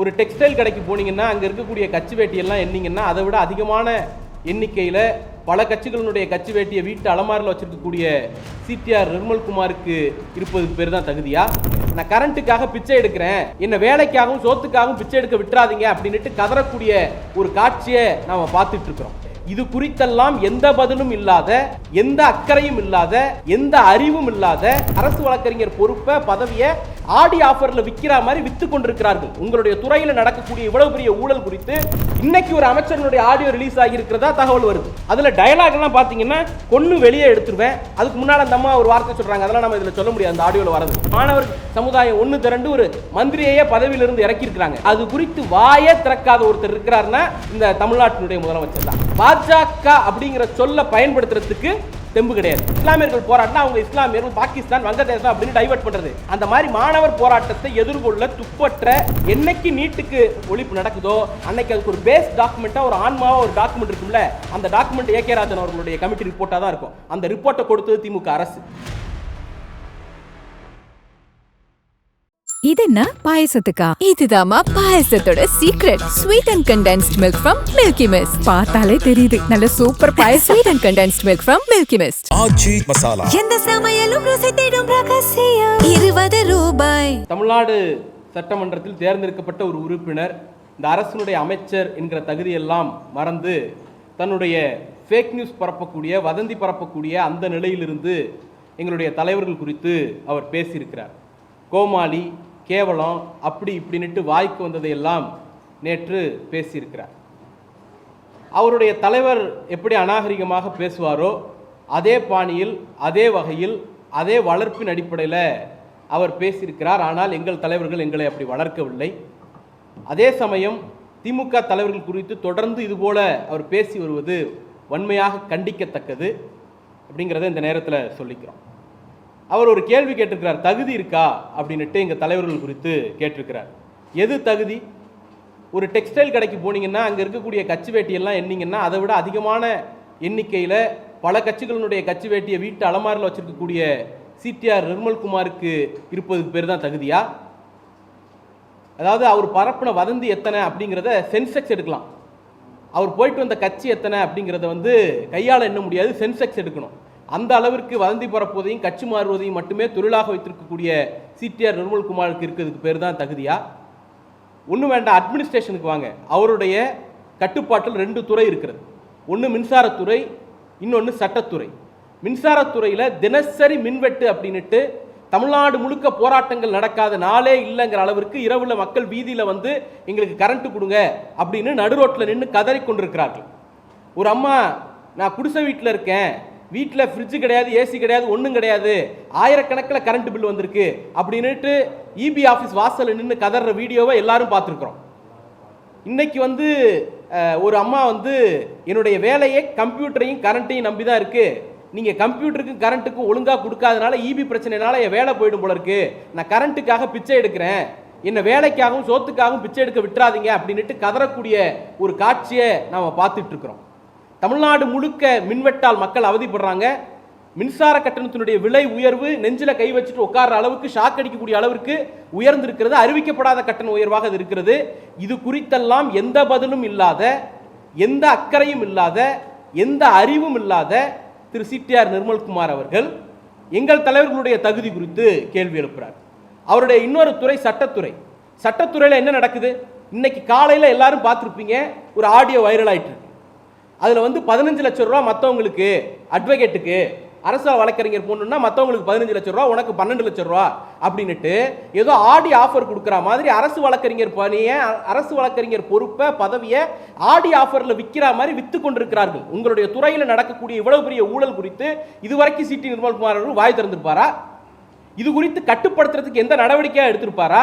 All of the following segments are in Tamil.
ஒரு டெக்ஸ்டைல் கடைக்கு போனீங்கன்னா அங்கே இருக்கக்கூடிய கட்சி வேட்டியெல்லாம் எண்ணிங்கன்னா அதை விட அதிகமான எண்ணிக்கையில் பல கட்சிகளினுடைய கட்சி வேட்டியை வீட்டு அலமாரில் வச்சிருக்கக்கூடிய சிடிஆர் நிர்மல்குமாருக்கு இருப்பதுக்கு பேர் தான் தகுதியா? நான் கரண்ட்டுக்காக பிச்சை எடுக்கிறேன், என்ன வேலைக்காகவும் சோத்துக்காகவும் பிச்சை எடுக்க விட்டுறாதீங்க அப்படின்ட்டு கதறக்கூடிய ஒரு காட்சியை நாம் பார்த்துட்டு இருக்கிறோம். இது குறித்தெல்லாம் எந்த பதிலும் இல்லாத, எந்த அக்கறையும் இல்லாத, எந்த அறிவும் இல்லாத அரசு வழக்கறிஞர் பொறுப்பை பதவியை ஆடி ஆஃபர்ல விற்கிற மாதிரி வித்து கொண்டிருக்கிறார்கள். உங்களுடைய துறையில நடக்கக்கூடிய இவ்வளவு பெரிய ஊழல் குறித்து இன்னைக்கு ஒரு அமைச்சர்களுடைய ஆடியோ ரிலீஸ் ஆகி இருக்கிறதா தகவல் வருது. அதுல டயலாக் எல்லாம் பாத்தீங்கன்னா கொன்னு வெளியே எடுத்துருவேன். அதுக்கு முன்னாடி அந்த அம்மா ஒரு வார்த்தை சொல்றாங்க, அதெல்லாம் நம்ம இதுல சொல்ல முடியாது. அந்த ஆடியோல வரது மாணவர் சமுதாயம் ஒன்னு திரண்டு ஒரு மந்திரியையே பதவியிலிருந்து இறக்கி இருக்கிறாங்க. அது குறித்து வாயே திறக்காத ஒருத்தர் இருக்கிறாருன்னா இந்த தமிழ்நாட்டினுடைய முதலமைச்சர் தான். பாஜக அப்படிங்கிற சொல்ல பயன்படுத்துறதுக்கு தெம்பு கிடையாது. இஸ்லாமியர்கள் போராட்டம் அவங்க இஸ்லாமியர்கள் பாகிஸ்தான் வங்கதேசம் அப்படின்னு டைவர்ட் பண்றது. அந்த மாதிரி மாணவர் போராட்டத்தை எதிர்கொள்ள துப்பற்ற என்னைக்கு நீட்டுக்கு ஒழிப்பு நடக்குதோ அன்னைக்கு அதுக்கு ஒரு பேஸ் டாக்குமெண்டா ஒரு ஆன்மாவா ஒரு டாக்குமெண்ட் இருக்கும்ல, அந்த டாக்குமெண்ட் ஏ கே ராஜன் அவர்களுடைய கமிட்டி ரிப்போர்ட்டா தான் இருக்கும். அந்த ரிப்போர்ட்டை கொடுத்தது திமுக அரசு. இது என்ன பாயசத்துக்கா? இதுதாமா பாயசத்தோட secret. Sweet and condensed milk from Milky Mist. பார்த்தாலே தெரியுது நல்ல சூப்பர் பாயசம். Sweet and condensed milk from Milky Mist. Aachi Masala. எந்த சமையலும் ருசி தேடும் ரகசியம். 20 ரூபாய். தமிழ்நாடு சட்டமன்றத்தில் தேர்ந்தெடுக்கப்பட்ட ஒரு உறுப்பினர் இந்த அரசினுடைய அமைச்சர் என்கிற தகுதியெல்லாம் மறந்து தன்னுடைய ஃபேக் நியூஸ் பரப்பக்கூடிய, வதந்தி பரப்பக்கூடிய அந்த நிலையிலிருந்து எங்களுடைய தலைவர்கள் குறித்து அவர் பேசியிருக்கிறார். கோமாளி, கேவலம், அப்படி இப்படின்ட்டு வாய்க்கு வந்ததையெல்லாம் நேற்று பேசியிருக்கிறார். அவருடைய தலைவர் எப்படி அநாகரிகமாக பேசுவாரோ அதே பாணியில், அதே வகையில், அதே வளர்ப்பின் அடிப்படையில் அவர் பேசியிருக்கிறார். ஆனால் எங்கள் தலைவர்கள் எங்களை அப்படி வளர்க்கவில்லை. அதே சமயம் திமுக தலைவர்கள் குறித்து தொடர்ந்து இதுபோல அவர் பேசி வருவது வன்மையாக கண்டிக்கத்தக்கது அப்படிங்கிறத இந்த நேரத்தில் சொல்லிக்கிறோம். அவர் ஒரு கேள்வி கேட்டிருக்கிறார், தகுதி இருக்கா அப்படின்ட்டு எங்கள் தலைவர்கள் குறித்து கேட்டிருக்கிறார். எது தகுதி? ஒரு டெக்ஸ்டைல் கடைக்கு போனீங்கன்னா அங்கே இருக்கக்கூடிய கட்சி வேட்டியெல்லாம் எண்ணிங்கன்னா அதை விட அதிகமான எண்ணிக்கையில் பல கட்சிகளினுடைய கட்சி வேட்டியை வீட்டு அலமாரில் வச்சிருக்கக்கூடிய சிடிஆர் நிர்மல்குமாருக்கு இருப்பதுக்கு பேர் தான் தகுதியா? அதாவது அவர் பரப்பின வதந்தி எத்தனை அப்படிங்கிறத சென்செக்ஸ் எடுக்கலாம். அவர் போயிட்டு வந்த கட்சி எத்தனை அப்படிங்கிறத கையால் எண்ண முடியாது, சென்செக்ஸ் எடுக்கணும். அந்த அளவிற்கு வதந்தி பரப்புவதையும் கட்சி மாறுவதையும் மட்டுமே தொழிலாக வைத்திருக்கக்கூடிய சிடிஆர் நிர்மல்குமாருக்கு இருக்கிறதுக்கு பேர் தான் தகுதியா? ஒன்றும் வேண்டாம், அட்மினிஸ்ட்ரேஷனுக்கு வாங்க. அவருடைய கட்டுப்பாட்டில் 2 துறை இருக்கிறது. ஒன்று மின்சாரத்துறை, இன்னொன்று சட்டத்துறை. மின்சாரத்துறையில் தினசரி மின்வெட்டு அப்படின்ட்டு தமிழ்நாடு முழுக்க போராட்டங்கள் நடக்காத நாளே இல்லைங்கிற அளவிற்கு இரவில் மக்கள் வீதியில் எங்களுக்கு கரண்ட்டு கொடுங்க அப்படின்னு நடுரோட்டில் நின்று கதறி கொண்டிருக்கிறார்கள். ஒரு அம்மா, நான் குடிசை வீட்டில் இருக்கேன், வீட்டில் ஃப்ரிட்ஜு கிடையாது, ஏசி கிடையாது, ஒன்றும் கிடையாது, ஆயிரக்கணக்கில் கரண்ட் பில் வந்திருக்கு அப்படின்ட்டு இபி ஆஃபீஸ் வாசலில் நின்று கதற வீடியோவை எல்லாரும் பார்த்துருக்குறோம். இன்னைக்கு ஒரு அம்மா என்னுடைய வேலையை கம்ப்யூட்டரையும் கரண்ட்டையும் நம்பி தான் இருக்குது, நீங்கள் கம்ப்யூட்டருக்கும் கரண்ட்டுக்கும் ஒழுங்காக கொடுக்காதனால இபி பிரச்சனைனால என் வேலை போயிடும் போல இருக்கு, நான் கரண்ட்டுக்காக பிச்சை எடுக்கிறேன், என்ன வேலைக்காகவும் சோத்துக்காகவும் பிச்சை எடுக்க விட்டுறாதீங்க அப்படின்ட்டு கதறக்கூடிய ஒரு காட்சியை நாம் பார்த்துட்டு இருக்கிறோம். தமிழ்நாடு முழுக்க மின்வெட்டால் மக்கள் அவதிப்படுறாங்க. மின்சார கட்டணத்தினுடைய விலை உயர்வு நெஞ்சில கை வச்சுட்டு உட்கார்ற அளவுக்கு, ஷாக் அடிக்கக்கூடிய அளவிற்கு உயர்ந்திருக்கிறது. அறிவிக்கப்படாத கட்டண உயர்வாக அது இருக்கிறது. இது குறித்தெல்லாம் எந்த பதிலும் இல்லாத, எந்த அக்கறையும் இல்லாத, எந்த அறிவும் இல்லாத திரு சிடிஆர் நிர்மல்குமார் அவர்கள் எங்கள் தலைவர்களுடைய தகுதி குறித்து கேள்வி எழுப்புறார். அவருடைய இன்னொரு துறை சட்டத்துறை. சட்டத்துறையில் என்ன நடக்குது? இன்னைக்கு காலையில் எல்லாரும் பார்த்துருப்பீங்க, ஒரு ஆடியோ வைரல் ஆயிட்டு இருக்கு. அதில் 15 லட்சம் ரூபா மற்றவங்களுக்கு, அட்வொகேட்டுக்கு, அரசு வழக்கறிஞர் போகணுன்னா மற்றவங்களுக்கு 15 லட்சம் ரூபா, உனக்கு 12 லட்சம் ரூபா அப்படின்ட்டு ஏதோ ஆடி ஆஃபர் கொடுக்குற மாதிரி அரசு வழக்கறிஞர் பணியை, அரசு வழக்கறிஞர் பொறுப்பை பதவியை ஆடி ஆஃபரில் விற்கிற மாதிரி வித்து கொண்டிருக்கிறார்கள். உங்களுடைய துறையில் நடக்கக்கூடிய இவ்வளவு பெரிய ஊழல் குறித்து இதுவரைக்கும் சிடி நிர்மல்குமார் அவர்கள் வாய் திறந்திருப்பாரா? இது குறித்து கட்டுப்படுத்துறதுக்கு எந்த நடவடிக்கையாக எடுத்திருப்பாரா?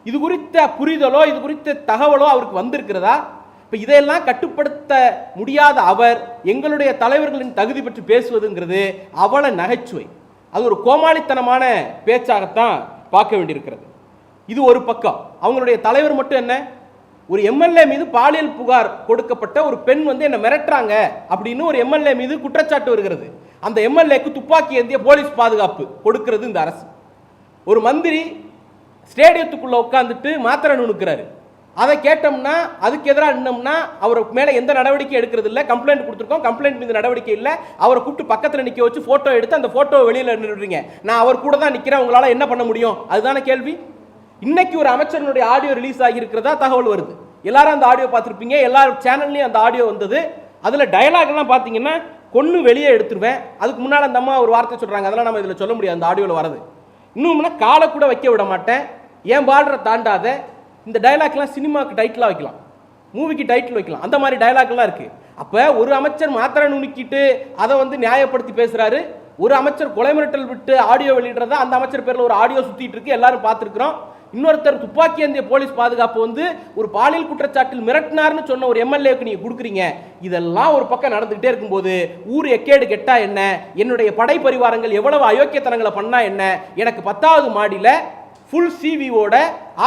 இது குறித்த புரிதலோ இது குறித்த தகவலோ அவருக்கு வந்திருக்கிறதா? இப்போ இதையெல்லாம் கட்டுப்படுத்த முடியாத அவர் எங்களுடைய தலைவர்களின் தகுதி பற்றி பேசுவதுங்கிறது அவல நகைச்சுவை. அது ஒரு கோமாளித்தனமான பேச்சாகத்தான் பார்க்க வேண்டியிருக்கிறது. இது ஒரு பக்கம். அவங்களுடைய தலைவர் மட்டும் என்ன, ஒரு எம்எல்ஏ மீது பாலியல் புகார் கொடுக்கப்பட்ட ஒரு பெண் என்ன மிரட்டுறாங்க அப்படின்னு ஒரு எம்எல்ஏ மீது குற்றச்சாட்டு வருகிறது. அந்த எம்எல்ஏக்கு துப்பாக்கி ஏந்திய போலீஸ் பாதுகாப்பு கொடுக்கிறது இந்த அரசு. ஒரு மந்திரி ஸ்டேடியத்துக்குள்ள உட்காந்துட்டு மாத்திரை நுணுக்கிறாரு. அதை கேட்டோம்னா அதுக்கு எதிராக நின்னோம்னா அவர் மேலே எந்த நடவடிக்கை எடுக்கிறது இல்லை. கம்ப்ளைண்ட் கொடுத்துருக்கோம், கம்ப்ளைண்ட் மீது நடவடிக்கை இல்லை. அவரை கூப்பிட்டு பக்கத்தில் நிற்க வச்சு ஃபோட்டோ எடுத்து அந்த ஃபோட்டோவை வெளியில் நின்றுடுறீங்க. நான் அவர் கூட தான் நிற்கிறேன், உங்களால் என்ன பண்ண முடியும்? அதுதானே கேள்வி. இன்னைக்கு ஒரு அமைச்சருடைய ஆடியோ ரிலீஸ் ஆகியிருக்கிறதா தகவல் வருது. எல்லாரும் அந்த ஆடியோ பார்த்துருப்பீங்க, எல்லா சேனல்லையும் அந்த ஆடியோ வந்தது. அதில் டயலாக்லாம் பார்த்தீங்கன்னா கொன்று வெளியே எடுத்துருவேன். அதுக்கு முன்னால் அந்த அம்மா ஒரு வார்த்தை சொல்கிறாங்க, அதெல்லாம் நம்ம இதில் சொல்ல முடியாது, அந்த ஆடியோவில் வரது. இன்னும்னா காலை கூட வைக்க விட மாட்டேன், ஏன் பார்டரை தாண்டாத. இந்த டயலாக்லாம் சினிமாவுக்கு டைட்டிலாக வைக்கலாம், மூவிக்கு டைட்டில் வைக்கலாம், அந்த மாதிரி டயலாக்லாம் இருக்குது. அப்போ ஒரு அமைச்சர் மாத்திரை நுணுக்கிட்டு அதை நியாயப்படுத்தி பேசுகிறாரு. ஒரு அமைச்சர் கொலை மிரட்டல் விட்டு ஆடியோ வெளியிடுறதா அந்த அமைச்சர் பேரில் ஒரு ஆடியோ சுற்றிட்டு இருக்கு, எல்லாரும் பார்த்துருக்குறோம். இன்னொருத்தர் துப்பாக்கி ஏந்திய போலீஸ் பாதுகாப்பு ஒரு பாலியல் குற்றச்சாட்டில் மிரட்டினார்னு சொன்ன ஒரு எம்எல்ஏக்கு நீங்க கொடுக்குறீங்க. இதெல்லாம் ஒரு பக்கம் நடந்துகிட்டே இருக்கும்போது ஊர் எக்கேடு கெட்டா என்ன, என்னுடைய படை பரிவாரங்கள் எவ்வளவு அயோக்கியத்தனங்களை பண்ணா என்ன, எனக்கு 10வது மாடியில ஃபுல் சிவிஓட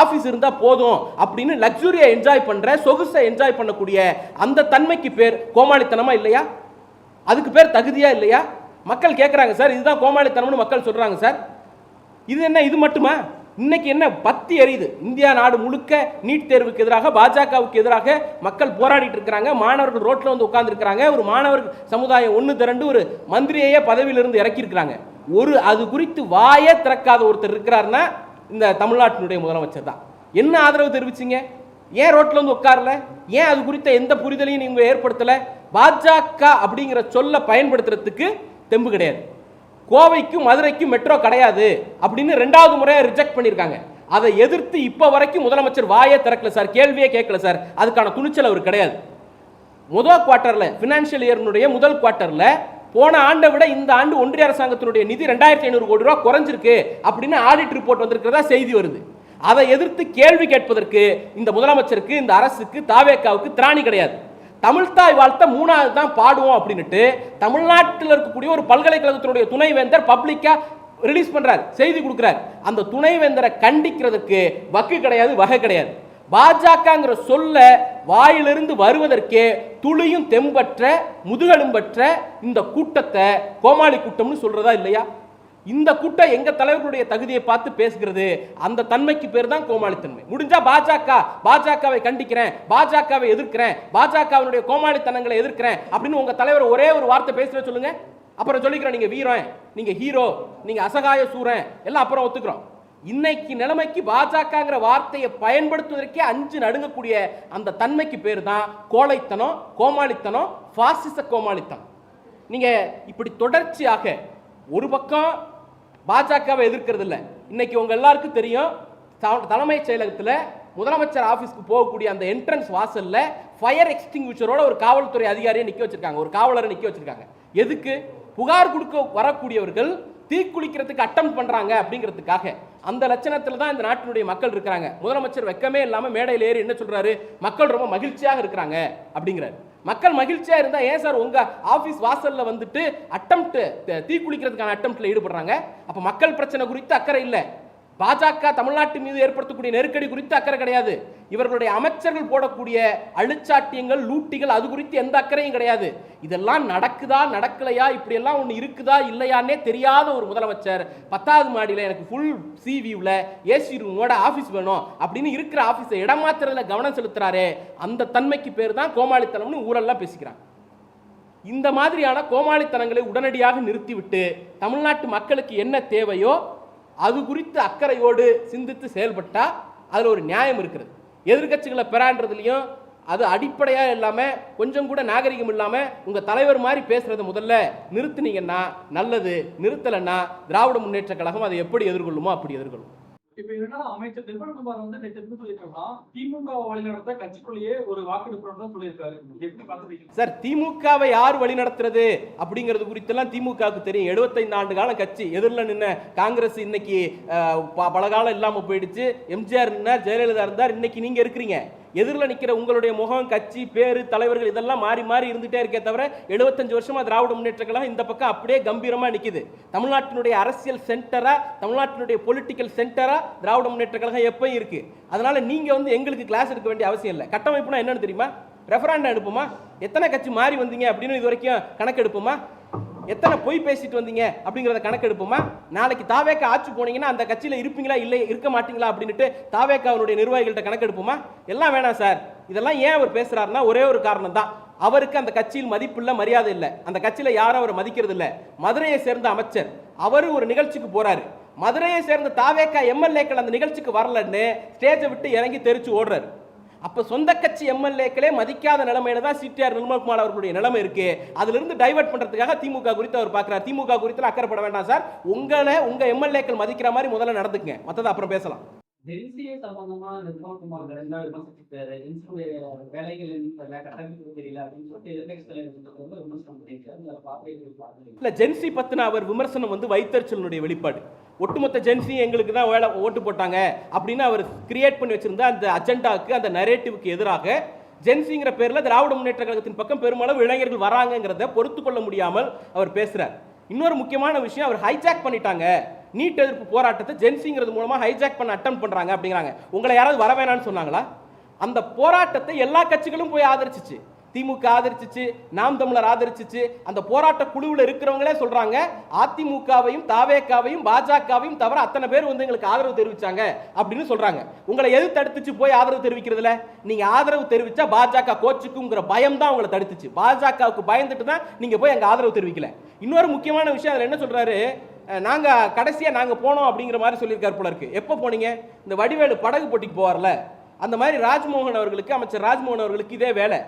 ஆஃபீஸ் இருந்தா போதும் அப்படின்னு லக்ஸுரியை என்ஜாய் பண்ற, சொகுசை என்ஜாய் பண்ணக்கூடிய அந்த தன்மைக்கு பேர் கோமாளித்தனமா இல்லையா? அதுக்கு பேர் தகுதியா இல்லையா? மக்கள் கேட்குறாங்க சார், இதுதான் கோமாளித்தனம்னு மக்கள் சொல்றாங்க சார். இது என்ன, இது மட்டுமா? இன்னைக்கு என்ன பத்தி எரியுது, இந்தியா நாடு முழுக்க நீட் தேர்வுக்கு எதிராக பாஜகவுக்கு எதிராக மக்கள் போராடிட்டு இருக்கிறாங்க. மாணவர்கள் ரோட்ல உட்கார்ந்து இருக்கிறாங்க. ஒரு மாணவர் சமுதாயம் ஒன்று திரண்டு ஒரு மந்திரியையே பதவியிலிருந்து இறக்கி இருக்கிறாங்க. அது குறித்து வாயே திறக்காத ஒருத்தர் இருக்கிறாருன்னா இந்த தமிழ்நாட்டினுடைய முதலமைச்சர் தான். என்ன ஆதரவு தெரிவிச்சீங்க? ஏன் ரோட்ல உட்காரல? ஏன் அது குறித்த எந்த புரிதலையும் நீங்க ஏற்படுத்தல? பாஜக அப்படிங்கிற சொல்ல பயன்படுத்துறதுக்கு தெம்பு கிடையாது. கோவைக்கும் மதுரைக்கும் மெட்ரோ கிடையாது அப்படின்னு 2வது முறையை ரிஜெக்ட் பண்ணியிருக்காங்க. அதை எதிர்த்து இப்ப வரைக்கும் முதலமைச்சர் வாயே திறக்கல சார், கேள்வியே கேட்கல சார். அதுக்கான துணிச்சல் அவர் கிடையாது. முதல் குவார்ட்டர்ல, பினான்சியல் இயர்னுடைய முதல் குவார்ட்டர்ல போன ஆண்டை விட இந்த ஆண்டு ஒன்றிய அரசாங்கத்தினுடைய நிதி 2500 கோடி ரூபாய் குறைஞ்சிருக்கு அப்படின்னு ஆடிட் ரிப்போர்ட் வந்திருக்கிறதா செய்தி வருது. அதை எதிர்த்து கேள்வி கேட்பதற்கு இந்த முதலமைச்சருக்கு, இந்த அரசுக்கு, தாவேக்காவுக்கு திராணி கிடையாது. தமிழ்தாய் வாழ்த்த 3வது தான் பாடுவோம் அப்படின்னுட்டு தமிழ்நாட்டில் இருக்கக்கூடிய ஒரு பல்கலைக்கழகத்தினுடைய துணைவேந்தர் பப்ளிக்கா ரிலீஸ் பண்றார், செய்தி கொடுக்கிறார். அந்த துணைவேந்தரை கண்டிக்கிறதுக்கு வக்கு கிடையாது, வகை கிடையாது. பாஜகங்கிற சொல்ல வாயிலிருந்து வருவதற்கே துளியும் தெம்பற்ற முதுகெலும்பற்ற இந்த கூட்டத்தை கோமாளி கூட்டம்னு சொல்றதா இல்லையா? இந்த கூட்டம் எங்க தலைவர்களுடைய தகுதியை பார்த்து பேசுகிறது. அந்த தன்மைக்கு பேர் தான் கோமாளித்தன்மை. முடிஞ்சா பாஜகவை கண்டிக்கிறேன், பாஜகவை எதிர்க்கிறேன், பாஜகவினுடைய கோமாளித்தனங்களை எதிர்க்கிறேன் அப்படின்னு உங்க தலைவர் ஒரே ஒரு வார்த்தை பேசுற சொல்லுங்க. அப்புறம் சொல்லிக்கிறோம் நீங்க வீரன், நீங்க ஹீரோ, நீங்க அசகாய சூரன் எல்லாம் அப்புறம் ஒத்துக்கிறோம். இன்னைக்கு நிலைமைக்கு பாஜகங்கிற வார்த்தையை பயன்படுத்துவதற்கே அஞ்சு நடுங்கக்கூடிய அந்த தன்மைக்கு பேர் தான் கோழைத்தனம், கோமாளித்தனம், பாசிச கோமாளித்தனம். நீங்க இப்படி தொடர்ச்சியாக ஒரு பக்கம் பாஜகவை எதிர்க்கிறது இல்லை. இன்னைக்கு உங்க எல்லாருக்கும் தெரியும், தலைமைச் செயலகத்தில் முதலமைச்சர் ஆபீஸ்க்கு போகக்கூடிய அந்த என்ட்ரன்ஸ் வாசல்ல ஃபயர் எக்ஸ்டிங்விஷரோட ஒரு காவல்துறை அதிகாரியை நிக்க வச்சிருக்காங்க, ஒரு காவலரை நிக்க வச்சிருக்காங்க. எதுக்கு? புகார் கொடுக்க வரக்கூடியவர்கள் தீக்குளிக்கிறதுக்கு அட்டம் பண்றாங்க அப்படிங்கிறதுக்காக. அந்த லட்சணத்தில் தான் இந்த நாட்டினுடைய மக்கள் இருக்கிறாங்க. முதலமைச்சர் வெக்கமே இல்லாம மேடையில் ஏறி என்ன சொல்றாரு? மக்கள் ரொம்ப மகிழ்ச்சியாக இருக்கிறாங்க அப்படிங்கிறாரு. மக்கள் மகிழ்ச்சியா இருந்தா ஏன் சார் உங்க ஆபீஸ் வாசல்ல வந்துட்டு அட்டம்ப்ட், தீக்குளிக்கிறதுக்கான அட்டம்ப்ட்ல ஈடுபடுறாங்க? அப்ப மக்கள் பிரச்சனை குறித்து அக்கறை இல்லை. பாஜக தமிழ்நாட்டு மீது ஏற்படுத்தக்கூடிய நெருக்கடி குறித்து அக்கறை கிடையாது. இவர்களுடைய அமைச்சர்கள் போடக்கூடிய அழுச்சாட்டியங்கள், லூட்டிகள், அது குறித்து எந்த அக்கறையும் கிடையாது. இதெல்லாம் நடக்குதா நடக்கலையா, இப்படி எல்லாம் ஒன்று இருக்குதா இல்லையானே தெரியாத ஒரு முதலமைச்சர் 10வது மாடியில் எனக்கு ஃபுல் சி வியூவில் ஏசி ரூமோட ஆஃபீஸ் வேணும் அப்படின்னு இருக்கிற ஆஃபீஸை இடமாத்துறதுல கவனம் செலுத்துறாரே, அந்த தன்மைக்கு பேர் தான் கோமாளித்தனம்னு ஊரெல்லாம் பேசிக்கிறாங்க. இந்த மாதிரியான கோமாளித்தனங்களை உடனடியாக நிறுத்திவிட்டு தமிழ்நாட்டு மக்களுக்கு என்ன தேவையோ அது குறித்து அக்கறையோடு சிந்தித்து செயல்பட்டா அதில் ஒரு நியாயம் இருக்கிறது. எதிர்கட்சிகளை பெறான்றதுலையும் அது அடிப்படையாக இல்லாமல் கொஞ்சம் கூட நாகரிகம் இல்லாமல் உங்கள் தலைவர் மாதிரி பேசுகிறத முதல்ல நிறுத்தினீங்கன்னா நல்லது. நிறுத்தலைன்னா திராவிட முன்னேற்ற கழகம் அதை எப்படி எதிர்கொள்ளுமோ அப்படி எதிர்கொள்ளும். இப்ப என்னன்னா அமைச்சர் நிர்மல்குமார் நேற்று சொல்லியிருக்காங்கன்னா திமுக வழிநடத்த கட்சிக்குள்ளேயே ஒரு வாக்கெடுப்பு தான் சொல்லியிருக்காரு. எப்படி பார்த்துருக்கீங்க சார்? திமுகவை யார் வழிநடத்துறது அப்படிங்கிறது குறித்தெல்லாம் திமுகவுக்கு தெரியும். 75 ஆண்டு காலம் கட்சி எதிரில் நின்ன காங்கிரஸ் இன்னைக்கு பல காலம் இல்லாமல் போயிடுச்சு. எம்ஜிஆர் இருந்தார், ஜெயலலிதா இருந்தார், இன்னைக்கு நீங்க இருக்கிறீங்க. எதிரில் நிற்கிற உங்களுடைய முகம், கட்சி, பேரு, தலைவர்கள் இதெல்லாம் மாறி மாறி இருந்துட்டே இருக்கே தவிர 75 வருஷமா திராவிட முன்னேற்ற கழகம் இந்த பக்கம் அப்படியே கம்பீரமா நிக்குது. தமிழ்நாட்டினுடைய அரசியல் சென்டரா, தமிழ்நாட்டினுடைய பொலிட்டிக்கல் சென்டரா திராவிட முன்னேற்ற கழகம் எப்பயும் இருக்கு. அதனால நீங்க எங்களுக்கு கிளாஸ் எடுக்க வேண்டிய அவசியம் இல்லை. கட்டமைப்புனா என்னன்னு தெரியுமா? ரெஃபரண்டம் எடுப்போமா? எத்தனை கட்சி மாறி வந்தீங்க அப்படின்னு இது வரைக்கும் கணக்கு எடுப்போமா? எத்தனை பொய் பேசிட்டு வந்தீங்க அப்படிங்கிறத கணக்கெடுப்போமா? நாளைக்கு தாவேக்கா ஆட்சி போனீங்கன்னா அந்த கட்சியில் இருப்பீங்களா இல்லை இருக்க மாட்டீங்களா அப்படின்ட்டு தாவேக்காவுடைய நிர்வாகிகள்கிட்ட கணக்கெடுப்போமா? எல்லாம் வேணாம் சார். இதெல்லாம் ஏன் அவர் பேசுறாருன்னா ஒரே ஒரு காரணம் தான், அவருக்கு அந்த கட்சியில் மதிப்பு இல்லை, மரியாதை இல்லை. அந்த கட்சியில யாரும் அவரை மதிக்கிறது இல்லை. மதுரையை சேர்ந்த அமைச்சர் அவரு ஒரு நிகழ்ச்சிக்கு போறாரு, மதுரையை சேர்ந்த தாவேக்கா எம்எல்ஏக்கள் அந்த நிகழ்ச்சிக்கு வரலன்னு ஸ்டேஜை விட்டு இறங்கி தெரிச்சு ஓடுறாரு. அப்ப சொந்த கட்சி எம்எல்ஏக்களே மதிக்காத நிலைமையில தான் சிடிஆர் நிர்மல்குமார் அவர்களுடைய நிலைமை இருக்கு. அதுல இருந்து டைவர்ட் பண்றதுக்காக திமுக குறித்து அவர் பார்க்கிறார். திமுக குறித்து அக்கறைப்பட வேண்டாம் சார், உங்க எம்எல்ஏக்கள் மதிக்கிற மாதிரி முதல்ல நடந்துக்குங்க, மத்தத அப்புறம் பேசலாம். ஜென்சியை சம்பந்தமா நிர்மல்குமார் விமர்சிச்சிருக்காரு. ஜென்சியுடைய வேலைகள் கட்டமைப்பு தெரியல அப்படின்னு சொல்லிட்டு எதிர்க்கட்சி விமர்சனம் பண்ணியிருக்காரு. இல்ல, ஜென்சி பத்தின அவர் விமர்சனம் வந்து வைத்தறிச்சலுடைய வெளிப்பாடு. ஒட்டுமொத்த ஜென்சி எங்களுக்கு தான் வேலை ஓட்டு போட்டாங்க அப்படின்னு அவர் கிரியேட் பண்ணி வச்சிருந்த அந்த அஜெண்டாவுக்கு, அந்த நரேட்டிவ்க்கு எதிராக ஜென்சிங்கிற பேர்ல திராவிட முன்னேற்ற கழகத்தின் பக்கம் பெருமளவு இளைஞர்கள் வராங்கிறத பொறுத்து கொள்ள முடியாமல் அவர் பேசுறார். இன்னொரு முக்கியமான விஷயம், அவர் ஹைஜாக் பண்ணிட்டாங்க நீட் எதிர்ப்பு போராட்டத்தை, ஜென்சிங்கிறது மூலமா ஹைஜாக் பண்ண அட்டம் பண்றாங்க அப்படிங்கிறாங்க. உங்களை யாராவது வர வேணாம்னு சொன்னாங்களா? அந்த போராட்டத்தை எல்லா கட்சிகளும் போய் ஆதரிச்சிச்சு. திமுக ஆதரிச்சிச்சு, நாம் தமிழர் ஆதரிச்சிச்சு. அந்த போராட்ட குழுவில் இருக்கிறவங்களே சொல்றாங்க, அதிமுகவையும் தாவேக்காவையும் பாஜகவையும் தவிர அத்தனை பேர் வந்து எங்களுக்கு ஆதரவு தெரிவிச்சாங்க அப்படின்னு சொல்றாங்க. உங்களை எது தடுத்துச்சு போய் ஆதரவு தெரிவிக்கிறதுல? நீங்க ஆதரவு தெரிவிச்சா பாஜக கோச்சுக்குங்கிற பயம் தான் உங்களை தடுத்துச்சு. பாஜகவுக்கு பயந்துட்டு தான் நீங்க போய் அங்க ஆதரவு தெரிவிக்கல. இன்னொரு முக்கியமான விஷயம், அதுல என்ன சொல்றாரு, நாங்க கடைசியா நாங்க போனோம் அப்படிங்கிற மாதிரி சொல்லியிருக்காரு போல இருக்கு. எப்ப போனீங்க? இந்த வடிவேலு படகு போட்டிக்கு போவார்ல, அந்த மாதிரி ராஜ்மோகன் அவர்களுக்கு, அமைச்சர் ராஜ்மோகன் அவர்களுக்கு இதே வேலை.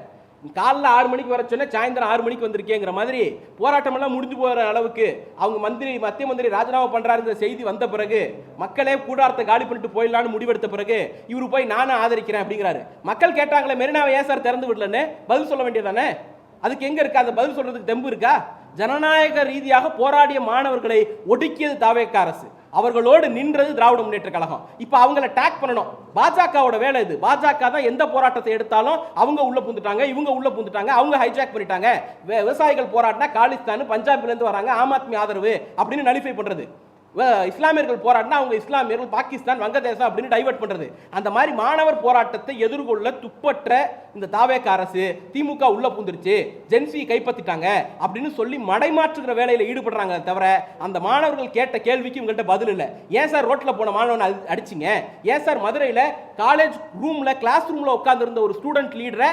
காலைல 6 மணிக்கு வர சொன்ன சாயந்தரம் 6 மணிக்கு வந்திருக்கேங்கிற மாதிரி போராட்டம் எல்லாம் முடிஞ்சு போகிற அளவுக்கு அவங்க மத்திய மந்திரி ராஜினாமா பண்றாருங்கிற செய்தி வந்த பிறகு, மக்களே கூடாரத்தை காலி பண்ணிட்டு போயிடலான்னு முடிவெடுத்த பிறகு இவரு போய் நானும் ஆதரிக்கிறேன் அப்படிங்கிறாரு. மக்கள் கேட்டாங்களே மெரினாவை ஏன் சார் திறந்து விடலன்னு, பதில் சொல்ல வேண்டியதானே? அதுக்கு எங்க இருக்கா அந்த பதில் சொல்றதுக்கு தெம்பு இருக்கா? ஜனநாயக ரீதியாக போராடிய மாணவர்களை ஒடுக்கியது தாவேக அரசு, அவர்களோடு நின்றது திராவிட முன்னேற்ற கழகம். இப்ப அவங்களை டேக் பண்ணணும். பாஜகவோட வேலை இது. பாஜக தான் எந்த போராட்டத்தை எடுத்தாலும் அவங்க உள்ள புந்துட்டாங்க, இவங்க உள்ள புந்துட்டாங்க, அவங்க ஹைஜாக் பண்ணிட்டாங்க. விவசாயிகள் போராட்டினா காலிஸ்தான் பஞ்சாப்ல இருந்து வராங்க, ஆம் ஆத்மி ஆதரவு அப்படின்னு நலிஃபை பண்றது. இஸ்லாமியர்கள் போராட்டினா அவங்க இஸ்லாமியர்கள் பாகிஸ்தான் வங்கதேசம் அப்படின்னு டைவர்ட் பண்றது. அந்த மாதிரி மாணவர் போராட்டத்தை எதிர்கொள்ள துப்பற்ற இந்த தாவேக அரசு, திமுக உள்ள பூந்துருச்சு, ஜென்சி கைப்பற்றிட்டாங்க அப்படின்னு சொல்லி மடைமாற்றுகிற வேலையில ஈடுபடுறாங்க தவிர, அந்த மாணவர்கள் கேட்ட கேள்விக்கு இவங்கள்ட்ட பதில் இல்லை. ஏன் சார் ரோட்ல போன மாணவனை அடிச்சிங்க? ஏன் சார் மதுரையில காலேஜ் ரூம்ல கிளாஸ் ரூம்ல உட்கார்ந்து இருந்த ஒரு ஸ்டூடெண்ட் லீடரை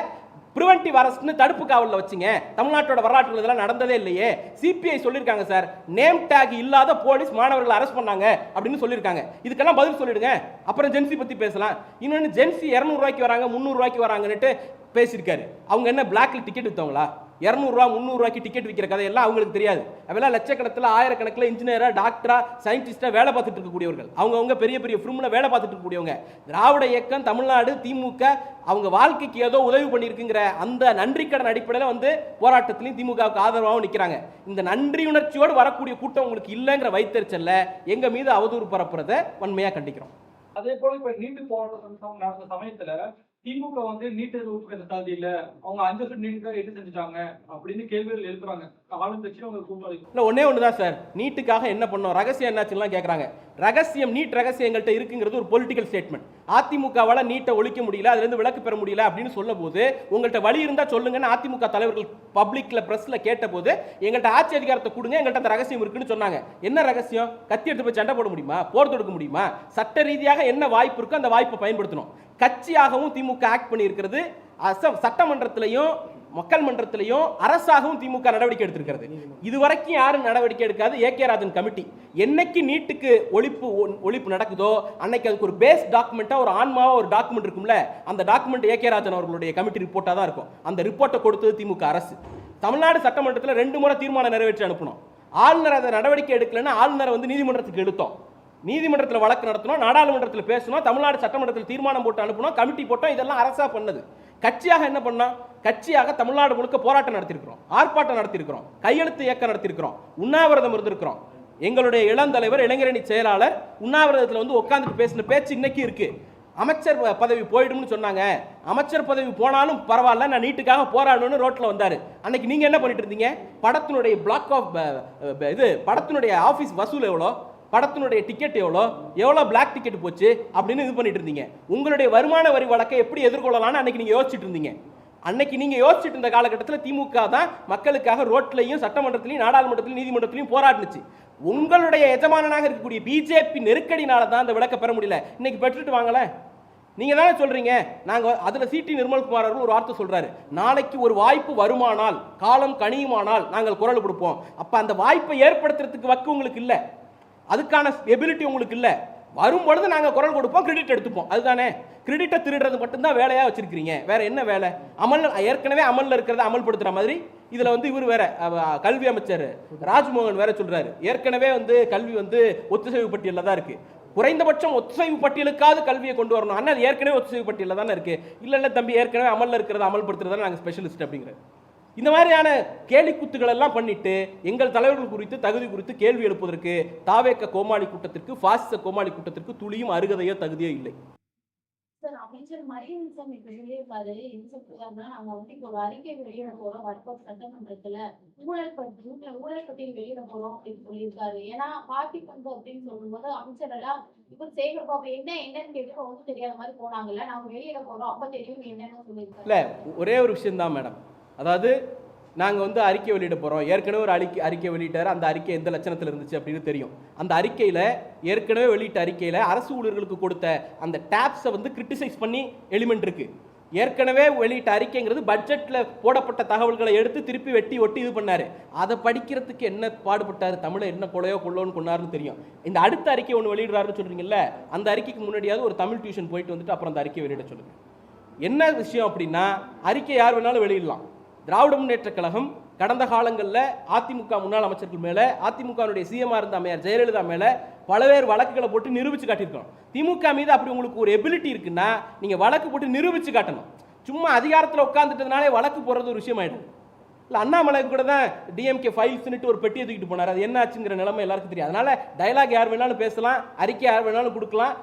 பிரிவென்டிவ் அரெஸ்ட்னு தடுப்பு காவலில் வச்சிங்க? தமிழ்நாட்டோட வரலாற்றில் இதெல்லாம் நடந்ததே இல்லையே. சிபிஐ சொல்லியிருக்காங்க சார், நேம் டேக் இல்லாத போலீஸ் மாணவர்களை அரெஸ்ட் பண்ணாங்க அப்படின்னு சொல்லியிருக்காங்க. இதுக்கெல்லாம் பதில் சொல்லிடுங்க, அப்புறம் ஜென்சி பத்தி பேசலாம். இன்னொன்று, ஜென்சி 200 ரூபாய்க்கு வராங்க 300 ரூபாய்க்கு வராங்கன்னுட்டு பேசியிருக்காரு. அவங்க என்ன பிளாக்ல டிக்கெட் விற்றவங்களா? 200 ரூபா 300 ரூபாய்க்கு டிக்கெட் விற்கிற கதையெல்லாம் அவங்களுக்கு தெரியாது. அவெல்லாம் லட்சக்கணக்கில் ஆயிரக்கணக்கில் இன்ஜினியரா டாக்டரா சயின்டிஸ்டா வேலை பார்த்துட்டு இருக்கக்கூடியவர்கள். அவங்க பெரிய பெரிய ஃபிலிம்ல வேலை பார்த்துட்டு இருக்கக்கூடியவங்க. திராவிட இயக்கம், தமிழ்நாடு, திமுக அவங்க வாழ்க்கைக்கு ஏதோ உதவி பண்ணியிருக்குங்கிற அந்த நன்றி கடன் அடிப்படையில் வந்து போராட்டத்திலையும் திமுகவுக்கு ஆதரவாகவும் நிற்கிறாங்க. இந்த நன்றி உணர்ச்சியோடு வரக்கூடிய கூட்டம் உங்களுக்கு இல்லைங்கிற வைத்தறிச்சல்ல எங்க மீது அவதூறு பரப்புறதை வன்மையா கண்டிக்கிறோம். அதே போல இப்ப நீட்டு போராட்டம் நடந்த சமயத்துல திமுக வந்து நீட் தேர்வு தகுதி இல்ல, அவங்க 5 நீட்டுக்காக எது செஞ்சுட்டாங்க அப்படின்னு கேள்விகள் எழுப்புறாங்க. ஆளுங்கட்சி அவங்க கூட்டாளி இல்ல, ஒன்னே ஒண்ணுதான் சார், நீட்டுக்காக என்ன பண்ணோம், ரகசியம் என்னாச்சுலாம் கேட்கறாங்க. ரகசியம், நீட் ரகசியம் எங்கள்கிட்ட இருக்குங்கிறது ஒரு பொலிட்டிக்கல் ஸ்டேட்மெண்ட். அதிமுகவால நீட்டை ஒழிக்க முடியல, அதுல இருந்து விலக்கு பெற முடியல அப்படின்னு சொல்ல போது, உங்கள்கிட்ட வழி இருந்தா சொல்லுங்கன்னு அதிமுக தலைவர்கள் பப்ளிக்ல பிரஸ்ல கேட்ட போது, எங்கள்கிட்ட ஆட்சி அதிகாரத்தை கொடுங்க, எங்கள்கிட்ட அந்த ரகசியம் இருக்குன்னு சொன்னாங்க. என்ன ரகசியம்? கத்தி எடுத்து போய் சண்டை போட முடியுமா? போர் தொடுக்க முடியுமா? சட்ட ரீதியாக என்ன வாய்ப்பு இருக்கோ அந்த வாய்ப்பை பயன்படுத்தணும். கட்சியாகவும் திமுக ஆக்ட் பண்ணி இருக்கிறது, சட்டமன்றத்திலையும் மக்கள் மன்றத்திலையும் அரசாகவும் திமுக நடவடிக்கை எடுத்திருக்கிறது. இதுவரைக்கும் யாரும் நடவடிக்கை எடுக்காது ஏகே ராஜன் கமிட்டி. என்னைக்கு நீட்டுக்கு ஒழிப்பு நடக்குதோ அன்னைக்கு அதுக்கு ஒரு பேஸ் டாக்குமெண்டா, ஒரு ஆன்மாவா ஒரு டாக்குமெண்ட் இருக்கும்ல, அந்த டாக்குமெண்ட் ஏகே ராஜன் அவர்களுடைய கமிட்டி ரிப்போர்ட்டா தான் இருக்கும். அந்த ரிப்போர்ட்டை கொடுத்தது திமுக அரசு. தமிழ்நாடு சட்டமன்றத்தில் 2 முறை தீர்மானம் நிறைவேற்றி அனுப்பணும். ஆளுநர் அதை நடவடிக்கை எடுக்கலன்னா ஆளுநரை வந்து நீதிமன்றத்துக்கு எடுத்தோம். நீதிமன்றத்தில் வழக்கு நடத்தணும், நாடாளுமன்றத்தில் பேசணும், தமிழ்நாடு சட்டமன்றத்தில் தீர்மானம் போட்டு அனுப்பணும், கமிட்டி போட்டோம். இதெல்லாம் அரசா பண்ணது. கட்சியாக என்ன பண்ணோம்? கட்சியாக தமிழ்நாடு முழுக்க போராட்டம் நடத்தியிருக்கிறோம், ஆர்ப்பாட்டம் நடத்தியிருக்கிறோம், கையெழுத்து இயக்கம் நடத்தியிருக்கிறோம், உண்ணாவிரதம் இருந்திருக்கிறோம். எங்களுடைய இளந்தலைவர், இளைஞரணி செயலாளர் உண்ணாவிரதத்தில் வந்து உட்கார்ந்துட்டு பேசின பேச்சு இன்னைக்கு இருக்கு. அமைச்சர் பதவி போயிடும்னு சொன்னாங்க. அமைச்சர் பதவி போனாலும் பரவாயில்ல, நான் நீட்டுக்காக போராடணும்னு ரோட்ல வந்தாரு. அன்னைக்கு நீங்க என்ன பண்ணிட்டு இருந்தீங்க? படத்தினுடைய பிளாக் ஆஃப் படத்தினுடைய ஆபீஸ் வசூல் எவ்வளோ, படத்தினுடைய டிக்கெட் எவ்வளோ பிளாக் டிக்கெட் போச்சு அப்படின்னு இது பண்ணிட்டு இருந்தீங்க. உங்களுடைய வருமான வரி வழக்கை எப்படி எதிர்கொள்ளலாம்னு அன்னைக்கு நீங்க யோசிச்சுட்டு இருந்தீங்க. அன்னைக்கு நீங்க யோசிச்சுட்டு இருந்த காலகட்டத்தில் திமுக தான் மக்களுக்காக ரோட்லையும் சட்டமன்றத்திலையும் நாடாளுமன்றத்திலையும் நீதிமன்றத்திலையும் போராடினுச்சு. உங்களுடைய எஜமானனாக இருக்கக்கூடிய பிஜேபி நெருக்கடினால தான் அந்த விளக்க பெற முடியல. இன்னைக்கு பெற்றுட்டு வாங்கல. நீங்க தானே சொல்றீங்க. நாங்க அதுல சிடி நிர்மல்குமார் அவர்கள் ஒரு வார்த்தை சொல்றாரு, நாளைக்கு ஒரு வாய்ப்பு வருமானால், காலம் கனியுமானால் நாங்கள் குரல் கொடுப்போம். அப்ப அந்த வாய்ப்பை ஏற்படுத்துறதுக்கு வக்கு உங்களுக்கு இல்ல, அதுக்கான எபிலிட்டி உங்களுக்கு இல்ல. வரும்பொழுது நாங்க குரல் கொடுப்போம், கிரெடிட் எடுத்துப்போம். அதுதானே. கிரெடிட்டை திருடுறது மட்டும்தான் வேலையா வச்சிருக்கீங்க. வேற என்ன வேலை? ஏற்கனவே அமல்ல இருக்கிறத அமல்படுத்துற மாதிரி இதுல இவர் வேற கல்வி அமைச்சர் ராஜ்மோகன் வேற சொல்றாரு, ஏற்கனவே கல்வி ஒத்திசைவு பட்டியலில் தான் இருக்கு, குறைந்தபட்சம் ஒத்திசைவு பட்டியலுக்காவது கல்வியை கொண்டு வரணும். ஆனால் ஏற்கனவே ஒத்திசைவு பட்டியலில் தானே இருக்கு. இல்ல தம்பி, ஏற்கனவே அமல்ல இருக்கிறத அமல்படுத்துறதா நாங்கள் ஸ்பெஷலிஸ்ட் அப்படிங்கிற இந்த மாதிரியான கேலி குத்துகள் எல்லாம் பண்ணிட்டு எங்கள் தலைவர்கள் குறித்து தகுதி குறித்து கேள்வி எழுப்புவதற்கு தாவேக்க கோமாளி கூட்டத்திற்கு, பாசிச கோமாளி கூட்டத்திற்கு துளியும் அருகதையோ தகுதியோ இல்லை. சார், அமைச்சர் மரியன்சம் இப்ப சொல்லியிருக்காரு. என்ன சொல்றாருன்னா, நாங்க இப்போ ஒரு அறிக்கை வெளியிட போறோம், வடக்கு சட்டமன்றத்துல ஊழல் பட்டியல் வெளியிட போறோம் அப்படின்னு சொல்லியிருக்காரு. ஏன்னா பார்ட்டி பங்கு அப்படின்னு சொல்லும்போது அமைச்சர் எல்லாம் இப்ப சேகர் பாபு என்னன்னு கேட்டு தெரியாத மாதிரி போனாங்கல்ல, நாங்க வெளியிட போறோம் அப்ப தெரியும் என்னன்னு சொல்லியிருக்காரு. இல்ல, ஒரே ஒரு விஷயம் தான் மேடம். அதாவது நாங்கள் அறிக்கை வெளியிட போகிறோம், ஏற்கனவே ஒரு அறிக்கை வெளியிட்டார், அந்த அறிக்கை எந்த லட்சணத்தில் இருந்துச்சு அப்படின்னு தெரியும். அந்த அறிக்கையில் ஏற்கனவே வெளியிட்ட அறிக்கையில் அரசு ஊழியர்களுக்கு கொடுத்த அந்த டேப்ஸை கிரிட்டிசைஸ் பண்ணி எலிமெண்ட் இருக்குது. ஏற்கனவே வெளியிட்ட அறிக்கைங்கிறது பட்ஜெட்டில் போடப்பட்ட தகவல்களை எடுத்து திருப்பி வெட்டி ஒட்டி இது பண்ணார். அதை படிக்கிறதுக்கு என்ன பாடுபட்டார், தமிழை என்ன கொள்ளோன்னு கொண்டாருன்னு தெரியும். இந்த அடுத்த அறிக்கை ஒன்று வெளியிடுறாருன்னு சொல்கிறீங்கல்ல, அந்த அறிக்கைக்கு முன்னாடியாவது ஒரு தமிழ் டியூஷன் போயிட்டு அப்புறம் அந்த அறிக்கை வெளியிட சொல்லுங்கள். என்ன விஷயம் அப்படின்னா, அறிக்கை யார் வேணாலும் வெளியிடலாம். திராவிட முன்னேற்ற கழகம் கடந்த காலங்களில் அதிமுக முன்னாள் அமைச்சர்கள் மேலே, அதிமுகவுடைய சிஎம்ஆர் இருந்த அம்மையார் ஜெயலலிதா மேலே பல்வேறு வழக்குகளை போட்டு நிரூபித்து காட்டியிருக்கோம். திமுக மீது அப்படி உங்களுக்கு ஒரு எபிலிட்டி இருக்குன்னா நீங்கள் வழக்கு போட்டு நிரூபித்து காட்டணும். சும்மா அதிகாரத்தில் உட்காந்துட்டதுனாலே வழக்கு போடுறது ஒரு விஷயம் ஆகிடும். இல்லை, அண்ணாமலை கூட தான் டிஎம்கே ஃபைல்ஸ்னுட்டு ஒரு பெட்டியை தூக்கிட்டு போனார். அது என்ன ஆச்சுங்கிற நிலைமை எல்லாருக்கும் தெரியும். அதனால டயலாக் யார் வேணாலும் பேசலாம், அறிக்கை யார் வேணாலும் கொடுக்கலாம்,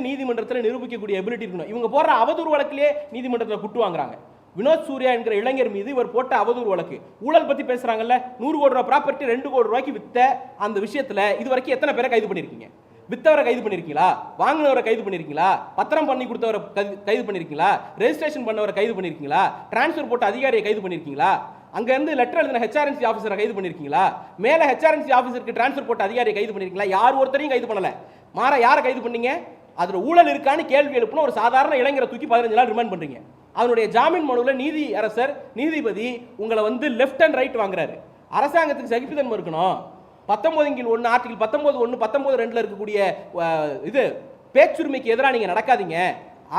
நீதிமன்றத்தில் நிரூபிக்கக்கூடிய எபிலிட்டி இருக்கணும். இவங்க போடுற அவதூறு வழக்கிலேயே நீதிமன்றத்தில் குட்டு வாங்குறாங்க. வினோத் சூர்யா என்கிற இளைஞர் மீது இவர் போட்ட அவதூறு வழக்கு, ஊழல் பத்தி பேசுறாங்கல்ல, 100 கோடி ரூபாய் ப்ராப்பர்ட்டி 2 கோடி ரூபாய்க்கு வித்த அந்த விஷயத்துல இது வரைக்கும் எத்தனை பேரை கைது பண்ணிருக்கீங்க? வித்தவரை கைது பண்ணிருக்கீங்களா? வாங்கினவரை கைது பண்ணிருக்கீங்களா? பத்திரம் பண்ணி கொடுத்தவரை கைது பண்ணிருக்கீங்களா? ரெஜிஸ்ட்ரேஷன் பண்ணவரை கைது பண்ணிருக்கீங்களா? டிரான்ஸ்ஃபர் போட்ட அதிகாரியை கைது பண்ணிருக்கீங்களா? அங்க இருந்து லெட்டர் எழுதின ஹெச்ஆர்என்சி ஆஃபீஸரை கைது பண்ணிருக்கீங்களா? மேல ஹெச்ஆர்என்சி ஆஃபீஸருக்கு டிரான்ஸ்ஃபர் போட்ட அதிகாரியை கைது பண்ணிருக்கீங்களா? யார் ஒருத்தரையும் கைது பண்ணல. மாற யாரை கைது பண்ணீங்க? அதுல ஊழல் இருக்கான்னு கேள்வி எழுப்பின ஒரு சாதாரண இளைஞரை தூக்கி 15 நாள் ரிமாண்ட் பண்றீங்க. அவனுடைய ஜாமீன் மனுவில் நீதிபதி உங்களை லெஃப்ட் அண்ட் ரைட் வாங்குறாரு. அரசாங்கத்துக்கு சகிப்புத்தன்மை இருக்கணும். 19(1) ஆர்டிகல் 19(1) 19(2) இருக்கக்கூடிய இது பேச்சுரிமைக்கு எதிராக நீங்க நடக்காதீங்க.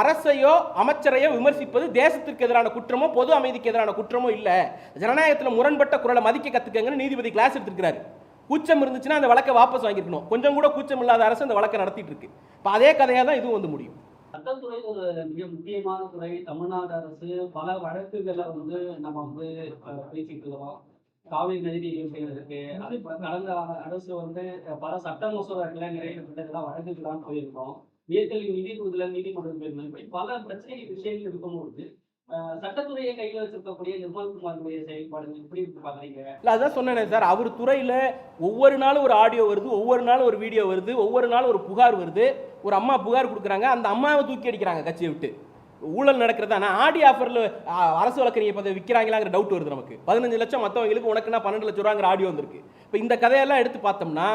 அரசையோ அமைச்சரையோ விமர்சிப்பது தேசத்திற்கு எதிரான குற்றமோ பொது அமைதிக்கு எதிரான குற்றமோ இல்ல. ஜனநாயகத்தில் முரண்பட்ட குரலை மதிக்க கத்துக்கங்கன்னு நீதிபதி கிளாஸ் எடுத்திருக்கிறாரு. கூச்சம் இருந்துச்சுன்னா அந்த வழக்கை வாபஸ் வாங்கிருக்கணும். கொஞ்சம் கூட கூச்சம் இல்லாத அரசு அந்த வழக்கை நடத்திட்டு இருக்கு. இப்போ அதே கதையா தான் இதுவும் முடியும். சட்டத்துறை ஒரு மிக முக்கியமான துறை. தமிழ்நாடு அரசு பல வழக்குகளை நம்ம பேசிட்டு இருக்கோம். காவிரி நதிநீர் இருக்கு. அது கடந்த அரசு பல சட்ட மசோதாக்களை நிறைவேற்றலாம் வழக்குகளான்னு போயிருக்கோம். உயர்கல்வி நிதி கொடுக்கல, நீதிமன்றம் போயிருந்தோம். பல பிரச்சனை விஷயங்கள் இருக்கும்போது சட்டத்துறையை கையில் வச்சிருக்கக்கூடிய நிர்மல்குமாருடைய செயல்பாடுகள் எப்படி பாக்குறீங்க? இல்லை, அதான் சொன்னேன் சார், அவர் துறையில் ஒவ்வொரு நாளும் ஒரு ஆடியோ வருது, ஒவ்வொரு நாளும் ஒரு வீடியோ வருது, ஒவ்வொரு நாளும் ஒரு புகார் வருது. ஒரு அம்மா புகார் கொடுக்குறாங்க, அந்த அம்மாவை தூக்கி அடிக்கிறாங்க கட்சியை விட்டு. ஊழல் நடக்கிறதா? நான் ஆடி ஆஃபரில் அரசு வழக்கறிஞர் பதவி விற்கிறாங்களாங்கிற டவுட் வருது நமக்கு. 15 லட்சம் மற்றவங்களுக்கு, உனக்குன்னா 12 லட்சம் ரூபாங்கிற ஆடியோ வந்திருக்கு. இப்போ இந்த கதையெல்லாம் எடுத்து பார்த்தோம்னா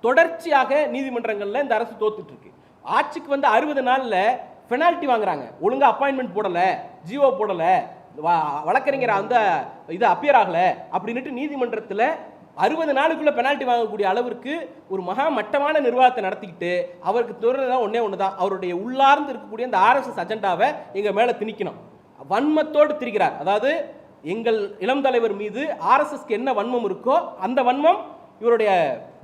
தொடர்ச்சியாக நீதிமன்றங்களில் இந்த அரசு தோத்துட்டு இருக்கு. ஆட்சிக்கு 60 நாளில் பெனால்ட்டி வாங்குறாங்க. ஒழுங்கா அப்பாயின்மெண்ட் போடல, ஜிஓ போடல, வழக்கறிஞர் இது அப்பியர் ஆகல அப்படின்ட்டு நீதிமன்றத்தில் 60 நாளுக்குள்ள பெனால்ட்டி வாங்கக்கூடிய அளவிற்கு ஒரு மகா மட்டமான நிர்வாகத்தை நடத்திக்கிட்டு அவருக்கு தோன்றதான் ஒண்ணு தான், அவருடைய உள்ளார்ந்து இருக்கக்கூடிய அந்த RSS அஜெண்டாவை எங்க மேல திணிக்கணும். வன்மத்தோடு திரிகிறார். அதாவது எங்கள் இளம் தலைவர் மீது RSSக்கு என்ன வன்மம் இருக்கோ அந்த வன்மம் இவருடைய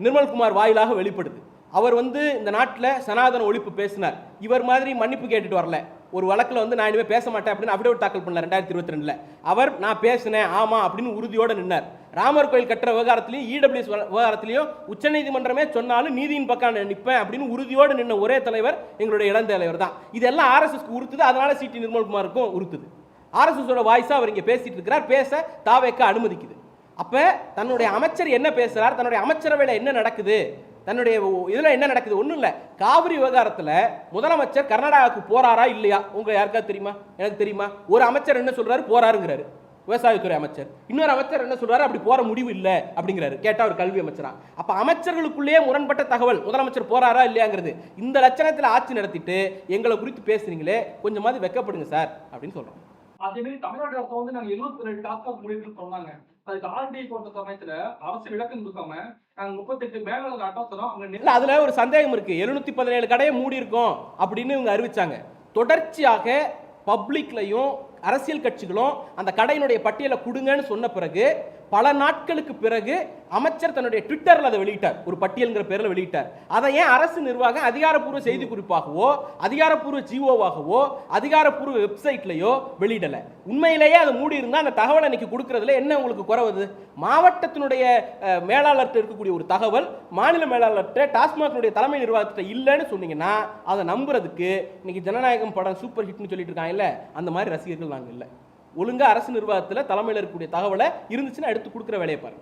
நிர்மல்குமார் வாயிலாக வெளிப்படுது. அவர் இந்த நாட்டில் சனாதன ஒழிப்பு பேசினார். இவர் மாதிரி மன்னிப்பு கேட்டுட்டு வரல. ஒரு வழக்கில் நான் இனிமேல் பேச மாட்டேன் அப்படின்னு அஃபிடவிட் தாக்கல் பண்ணல 2022. அவர் நான் பேசினேன் ஆமா அப்படின்னு உறுதியோடு நின்னார். ராமர் கோயில் கட்டுற விவகாரத்திலையும் இடபிள்யூஎஸ் விவகாரத்திலையும் உச்சநீதிமன்றமே சொன்னாலும் நீதியின் பக்கம் நிற்பேன் அப்படின்னு உறுதியோடு நின்ன ஒரே தலைவர் எங்களுடைய இளம் தலைவர் தான். இதெல்லாம் RSSக்கு உறுத்துது, அதனால சிடி நிர்மல்குமாருக்கும் உறுத்துது. RSSோட வாய்ஸா அவர் இங்கே பேசிட்டு இருக்கிறார், பேச தாவேக்க அனுமதிக்குது. அப்ப தன்னுடைய அமைச்சர் என்ன பேசுறார், தன்னுடைய அமைச்சரவையில் என்ன நடக்குது, தன்னுடைய இதுல என்ன நடக்குது? ஒண்ணும் இல்ல. காவிரி விவகாரத்துல முதலமைச்சர் கர்நாடகாவுக்கு போறாரா இல்லையா? உங்க யாருக்காவது தெரியுமா? எனக்கு தெரியுமா? ஒரு அமைச்சர் என்ன சொல்றாரு? போறாருங்கிறாரு, விவசாயத்துறை அமைச்சர். இன்னொரு அமைச்சர் என்ன சொல்றாரு? அப்படி போற முடிவு இல்ல அப்படிங்கிறாரு. கேட்டா ஒரு கல்வி அமைச்சரா? அப்ப அமைச்சர்களுக்குள்ளேயே முரண்பட்ட தகவல். முதலமைச்சர் போறாரா இல்லையாங்கிறது. இந்த லட்சணத்துல ஆட்சி நடத்திட்டு எங்களை குறித்து பேசுறீங்களே, கொஞ்சமாவது வெக்கப்படுங்க சார் அப்படின்னு சொல்றோம். அதே மாதிரி தமிழ்நாடு அரசு வந்து நாங்க 72 டாஸ்மாக் முடிவுகள் சொன்னாங்க. அதுக்கு ஆர்டிஐ போன்ற சமயத்துல அரசு விளக்கம் கொடுக்காம நாங்க 38 மேலாளர் அட்டாசனம் அவங்க இல்ல, அதுல ஒரு சந்தேகம் இருக்கு. 717 கடையை மூடி இருக்கோம் அப்படின்னு இவங்க அறிவிச்சாங்க. தொடர்ச்சியாக பப்ளிக்லையும் அரசியல் கட்சிகளும் அந்த கடையினுடைய பட்டியலை கொடுங்கன்னு சொன்ன பிறகு பல நாட்களுக்கு பிறகு அமைச்சர் தன்னுடைய ட்விட்டர்ல அதை வெளியிட்டார். ஒரு பட்டியல்ங்கிற பேர்ல வெளியிட்டார். அதை ஏன் அரசு நிர்வாகம் அதிகாரப்பூர்வ செய்தி குறிப்பாகவோ அதிகாரப்பூர்வ ஜிஓவாகவோ அதிகாரப்பூர்வ வெப்சைட்லயோ வெளியிடல? உண்மையிலேயே அதை மூடி இருந்தா அந்த தகவலை இன்னைக்கு கொடுக்கறதுல என்ன உங்களுக்கு குறைவது? மாவட்டத்தினுடைய மேலாளர்கிட்ட இருக்கக்கூடிய ஒரு தகவல் மாநில மேலாளர்கிட்ட டாஸ்மாக் தலைமை நிர்வாகத்திட்ட இல்லைன்னு சொன்னீங்கன்னா அதை நம்புறதுக்கு இன்னைக்கு ஜனநாயகம் படம் சூப்பர் ஹிட்னு சொல்லிட்டு இருக்காங்க இல்ல, அந்த மாதிரி ரசிகர்கள் நாங்க இல்லை. ஒழுங்கா அரசு நிர்வாகத்தில் தலைமையில் இருக்கக்கூடிய தகவலை இருந்துச்சுன்னா எடுத்து கொடுக்குற வேலையை பாருங்க.